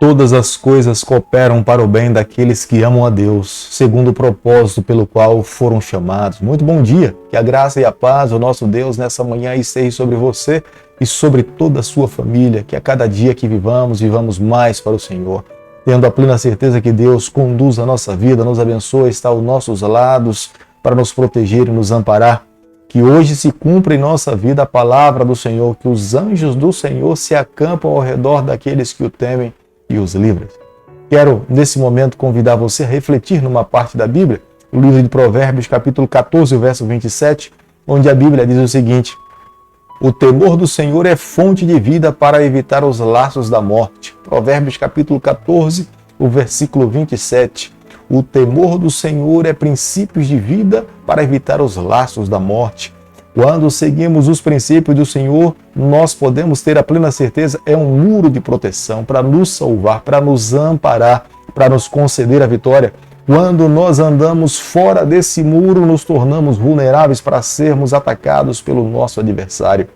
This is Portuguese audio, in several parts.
todas as coisas cooperam para o bem daqueles que amam a Deus, segundo o propósito pelo qual foram chamados. Muito bom dia, que a graça e a paz do nosso Deus nessa manhã esteja sobre você e sobre toda a sua família, que a cada dia que vivamos mais para o Senhor, tendo a plena certeza que Deus conduz a nossa vida, nos abençoa, está aos nossos lados para nos proteger e nos amparar. Que hoje se cumpra em nossa vida a palavra do Senhor, que os anjos do Senhor se acampam ao redor daqueles que o temem e os livram. Quero, nesse momento, convidar você a refletir numa parte da Bíblia, o livro de Provérbios, capítulo 14, verso 27, onde a Bíblia diz o seguinte: o temor do Senhor é fonte de vida para evitar os laços da morte. Provérbios, capítulo 14, o versículo 27. O temor do Senhor é princípios de vida para evitar os laços da morte. Quando seguimos os princípios do Senhor, nós podemos ter a plena certeza, é um muro de proteção para nos salvar, para nos amparar, para nos conceder a vitória. Quando nós andamos fora desse muro, nos tornamos vulneráveis para sermos atacados pelo nosso adversário.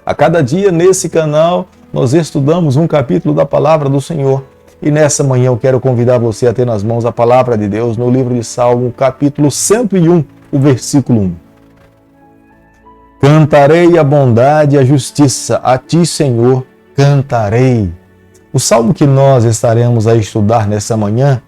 A cada dia nesse canal, nós estudamos um capítulo da palavra do Senhor. E nessa manhã eu quero convidar você a ter nas mãos a palavra de Deus no livro de Salmo, capítulo 101, o versículo 1. Cantarei a bondade e a justiça, a ti, Senhor, cantarei. O salmo que nós estaremos a estudar nessa manhã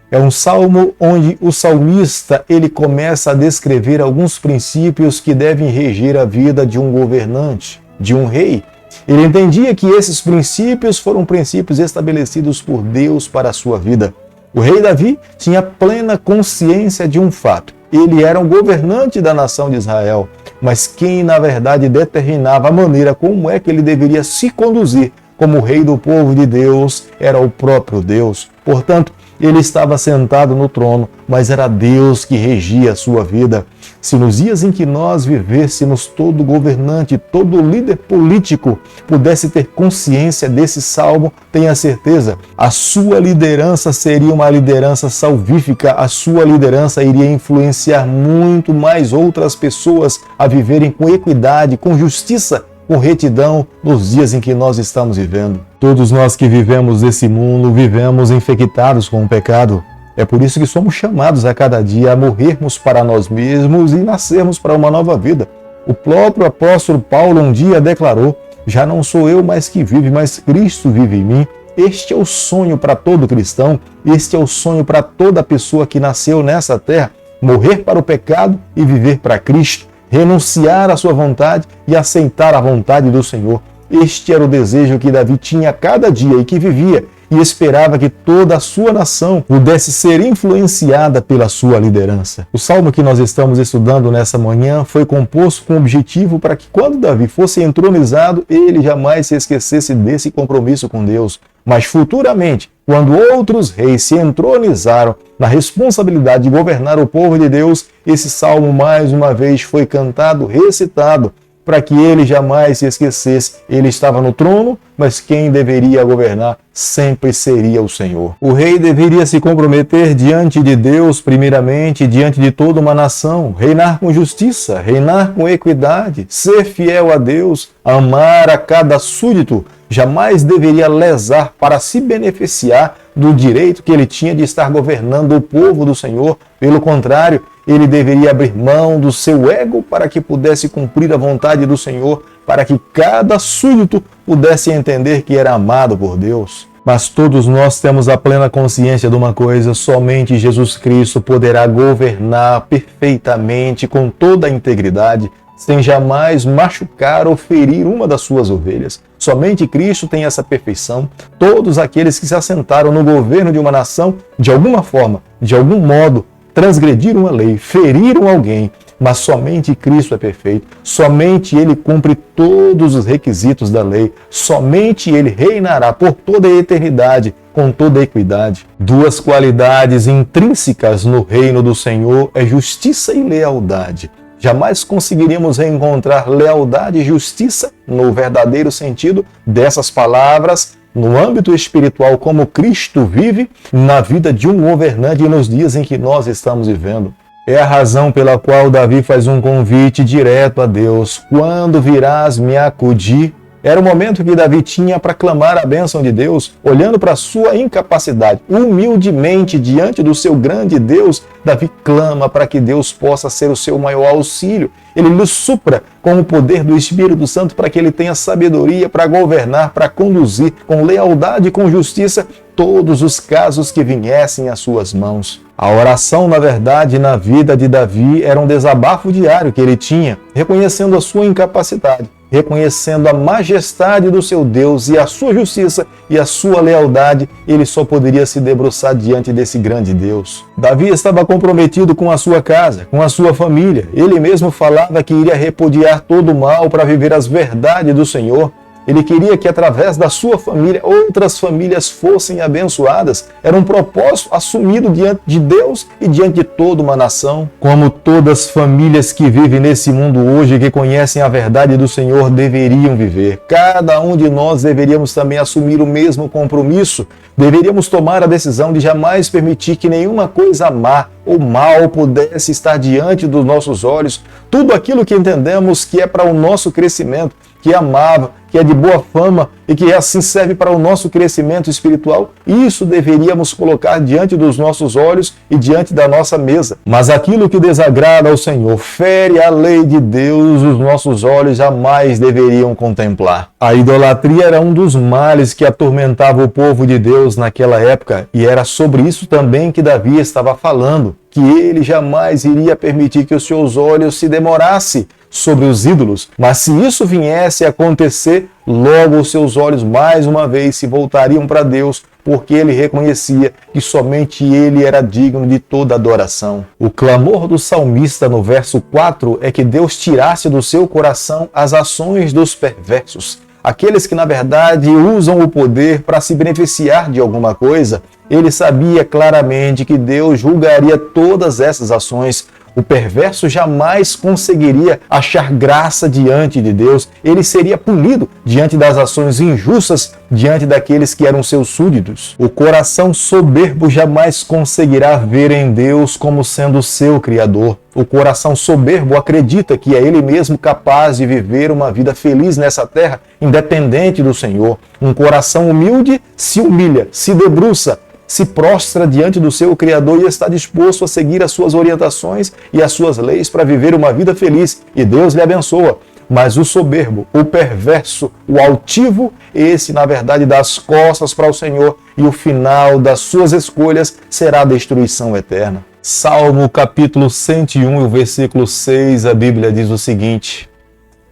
é um salmo onde o salmista ele começa a descrever alguns princípios que devem reger a vida de um governante, de um rei. Ele entendia que esses princípios foram princípios estabelecidos por Deus para a sua vida. O rei Davi tinha plena consciência de um fato. Ele era um governante da nação de Israel, mas quem na verdade determinava a maneira como é que ele deveria se conduzir como rei do povo de Deus era o próprio Deus. Portanto, ele estava sentado no trono, mas era Deus que regia a sua vida. Se nos dias em que nós vivêssemos, todo governante, todo líder político pudesse ter consciência desse salmo, tenha certeza, a sua liderança seria uma liderança salvífica, a sua liderança iria influenciar muito mais outras pessoas a viverem com equidade, com justiça, com retidão nos dias em que nós estamos vivendo. Todos nós que vivemos nesse mundo, vivemos infectados com o pecado. É por isso que somos chamados a cada dia a morrermos para nós mesmos e nascermos para uma nova vida. O próprio apóstolo Paulo um dia declarou: já não sou eu mais que vive, mas Cristo vive em mim. Este é o sonho para todo cristão, este é o sonho para toda pessoa que nasceu nessa terra, morrer para o pecado e viver para Cristo. Renunciar à sua vontade e aceitar a vontade do Senhor. Este era o desejo que Davi tinha a cada dia e que vivia, e esperava que toda a sua nação pudesse ser influenciada pela sua liderança. O salmo que nós estamos estudando nessa manhã foi composto com o objetivo para que quando Davi fosse entronizado, ele jamais se esquecesse desse compromisso com Deus. Mas futuramente, quando outros reis se entronizaram na responsabilidade de governar o povo de Deus, esse salmo mais uma vez foi cantado, recitado, para que ele jamais se esquecesse. Ele estava no trono, mas quem deveria governar sempre seria o Senhor. O rei deveria se comprometer diante de Deus, primeiramente, diante de toda uma nação, reinar com justiça, reinar com equidade, ser fiel a Deus, amar a cada súdito, jamais deveria lesar para se beneficiar do direito que ele tinha de estar governando o povo do Senhor. Pelo contrário, ele deveria abrir mão do seu ego para que pudesse cumprir a vontade do Senhor, para que cada súdito pudesse entender que era amado por Deus. Mas todos nós temos a plena consciência de uma coisa: somente Jesus Cristo poderá governar perfeitamente, com toda a integridade, sem jamais machucar ou ferir uma das suas ovelhas. Somente Cristo tem essa perfeição. Todos aqueles que se assentaram no governo de uma nação, de alguma forma, de algum modo, transgrediram a lei, feriram alguém, mas somente Cristo é perfeito, somente Ele cumpre todos os requisitos da lei, somente Ele reinará por toda a eternidade, com toda a equidade. Duas qualidades intrínsecas no reino do Senhor é justiça e lealdade. Jamais conseguiríamos reencontrar lealdade e justiça no verdadeiro sentido dessas palavras, no âmbito espiritual, como Cristo vive na vida de um governante nos dias em que nós estamos vivendo. É a razão pela qual Davi faz um convite direto a Deus: quando virás me acudir, Era o momento que Davi tinha para clamar a bênção de Deus, olhando para a sua incapacidade. Humildemente, diante do seu grande Deus, Davi clama para que Deus possa ser o seu maior auxílio. Ele lhe supra com o poder do Espírito Santo para que ele tenha sabedoria para governar, para conduzir com lealdade e com justiça todos os casos que viessem às suas mãos. A oração, na verdade, na vida de Davi era um desabafo diário que ele tinha, reconhecendo a sua incapacidade, reconhecendo a majestade do seu Deus e a sua justiça e a sua lealdade. Ele só poderia se debruçar diante desse grande Deus. Davi estava comprometido com a sua casa, com a sua família. Ele mesmo falava que iria repudiar todo o mal para viver as verdades do Senhor. Ele queria que através da sua família outras famílias fossem abençoadas. Era um propósito assumido diante de Deus e diante de toda uma nação. Como todas as famílias que vivem nesse mundo hoje, que conhecem a verdade do Senhor, deveriam viver. Cada um de nós deveríamos também assumir o mesmo compromisso. Deveríamos tomar a decisão de jamais permitir que nenhuma coisa má ou mal pudesse estar diante dos nossos olhos. Tudo aquilo que entendemos que é para o nosso crescimento, que é amável, que é de boa fama e que assim serve para o nosso crescimento espiritual, isso deveríamos colocar diante dos nossos olhos e diante da nossa mesa. Mas aquilo que desagrada ao Senhor, fere a lei de Deus, os nossos olhos jamais deveriam contemplar. A idolatria era um dos males que atormentava o povo de Deus naquela época, e era sobre isso também que Davi estava falando, que ele jamais iria permitir que os seus olhos se demorassem sobre os ídolos. Mas se isso viesse a acontecer, logo os seus olhos mais uma vez se voltariam para Deus, porque ele reconhecia que somente ele era digno de toda adoração. O clamor do salmista no verso 4 é que Deus tirasse do seu coração as ações dos perversos. Aqueles que, na verdade, usam o poder para se beneficiar de alguma coisa. Ele sabia claramente que Deus julgaria todas essas ações. O perverso jamais conseguiria achar graça diante de Deus. Ele seria punido diante das ações injustas, diante daqueles que eram seus súditos. O coração soberbo jamais conseguirá ver em Deus como sendo o seu Criador. O coração soberbo acredita que é ele mesmo capaz de viver uma vida feliz nessa terra, independente do Senhor. Um coração humilde se humilha, se debruça, se prostra diante do seu Criador e está disposto a seguir as suas orientações e as suas leis para viver uma vida feliz, e Deus lhe abençoa. Mas o soberbo, o perverso, o altivo, esse na verdade dá as costas para o Senhor, e o final das suas escolhas será a destruição eterna. Salmo capítulo 101, o versículo 6, a Bíblia diz o seguinte: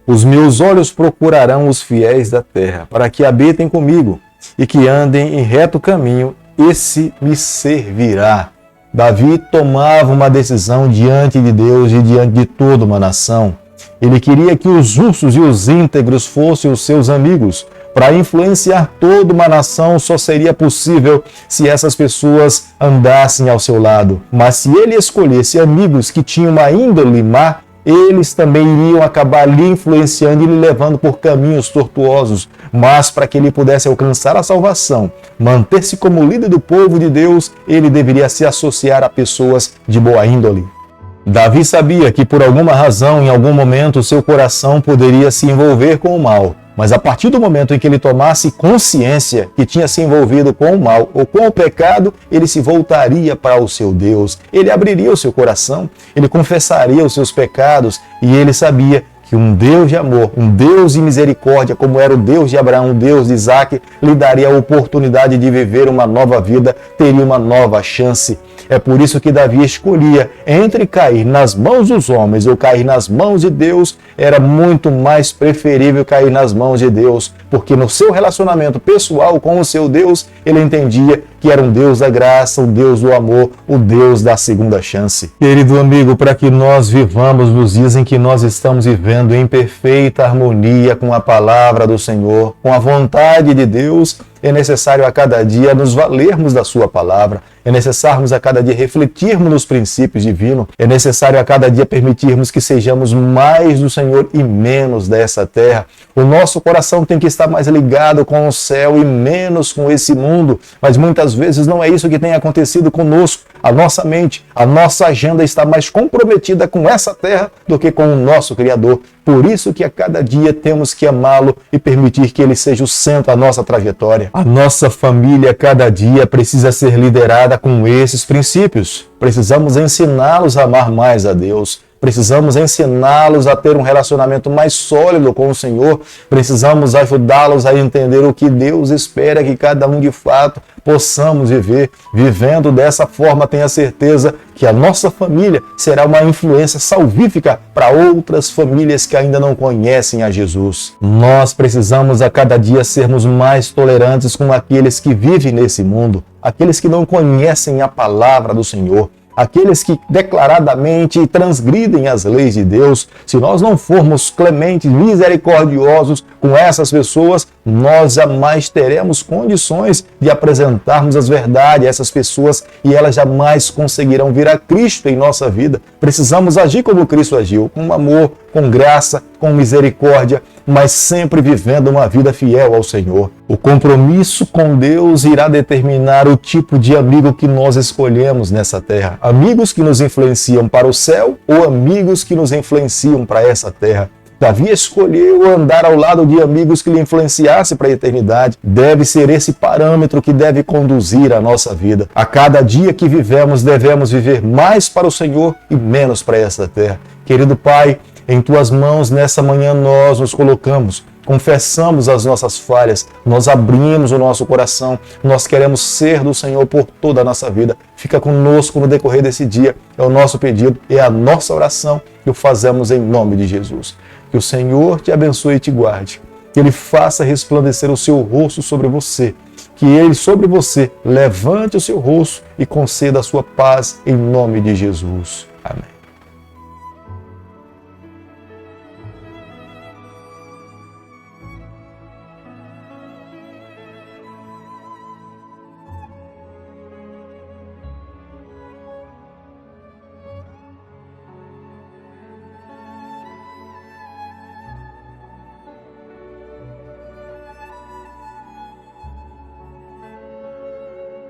os meus olhos procurarão os fiéis da terra, para que habitem comigo e que andem em reto caminho, esse me servirá. Davi tomava uma decisão diante de Deus e diante de toda uma nação. Ele queria que os justos e os íntegros fossem os seus amigos. Para influenciar toda uma nação só seria possível se essas pessoas andassem ao seu lado. Mas se ele escolhesse amigos que tinham uma índole má, eles também iriam acabar lhe influenciando e lhe levando por caminhos tortuosos. Mas para que ele pudesse alcançar a salvação, manter-se como líder do povo de Deus, ele deveria se associar a pessoas de boa índole. Davi sabia que por alguma razão, em algum momento, seu coração poderia se envolver com o mal. Mas a partir do momento em que ele tomasse consciência que tinha se envolvido com o mal ou com o pecado, ele se voltaria para o seu Deus. Ele abriria o seu coração, ele confessaria os seus pecados, e ele sabia que um Deus de amor, um Deus de misericórdia, como era o Deus de Abraão, o Deus de Isaac, lhe daria a oportunidade de viver uma nova vida, teria uma nova chance. É por isso que Davi escolhia entre cair nas mãos dos homens ou cair nas mãos de Deus. Era muito mais preferível cair nas mãos de Deus, porque no seu relacionamento pessoal com o seu Deus, ele entendia que era um Deus da graça, um Deus do amor, o Deus da segunda chance. Querido amigo, para que nós vivamos nos dias em que nós estamos vivendo em perfeita harmonia com a palavra do Senhor, com a vontade de Deus, é necessário a cada dia nos valermos da sua palavra, é necessário a cada dia refletirmos nos princípios divinos, é necessário a cada dia permitirmos que sejamos mais do Senhor e menos dessa terra. O nosso coração tem que estar mais ligado com o céu e menos com esse mundo, mas muitas vezes não é isso que tem acontecido conosco. A nossa mente, a nossa agenda está mais comprometida com essa terra do que com o nosso Criador. Por isso que a cada dia temos que amá-lo e permitir que ele seja o centro da nossa trajetória. A nossa família, cada dia, precisa ser liderada com esses princípios. Precisamos ensiná-los a amar mais a Deus. Precisamos ensiná-los a ter um relacionamento mais sólido com o Senhor. Precisamos ajudá-los a entender o que Deus espera que cada um de fato possamos viver. Vivendo dessa forma, tenha certeza que a nossa família será uma influência salvífica para outras famílias que ainda não conhecem a Jesus. Nós precisamos a cada dia sermos mais tolerantes com aqueles que vivem nesse mundo, aqueles que não conhecem a palavra do Senhor, aqueles que declaradamente transgridem as leis de Deus. Se nós não formos clementes, misericordiosos com essas pessoas, nós jamais teremos condições de apresentarmos as verdades a essas pessoas e elas jamais conseguirão vir a Cristo em nossa vida. Precisamos agir como Cristo agiu, com amor, com graça, com misericórdia, mas sempre vivendo uma vida fiel ao Senhor. O compromisso com Deus irá determinar o tipo de amigo que nós escolhemos nessa terra. Amigos que nos influenciam para o céu ou amigos que nos influenciam para essa terra. Davi escolheu andar ao lado de amigos que lhe influenciassem para a eternidade. Deve ser esse parâmetro que deve conduzir a nossa vida. A cada dia que vivemos, devemos viver mais para o Senhor e menos para essa terra. Querido Pai, em Tuas mãos, nessa manhã, nós nos colocamos, confessamos as nossas falhas, nós abrimos o nosso coração, nós queremos ser do Senhor por toda a nossa vida. Fica conosco no decorrer desse dia, é o nosso pedido, é a nossa oração que o fazemos em nome de Jesus. Que o Senhor te abençoe e te guarde, que Ele faça resplandecer o seu rosto sobre você, que Ele sobre você levante o seu rosto e conceda a sua paz em nome de Jesus.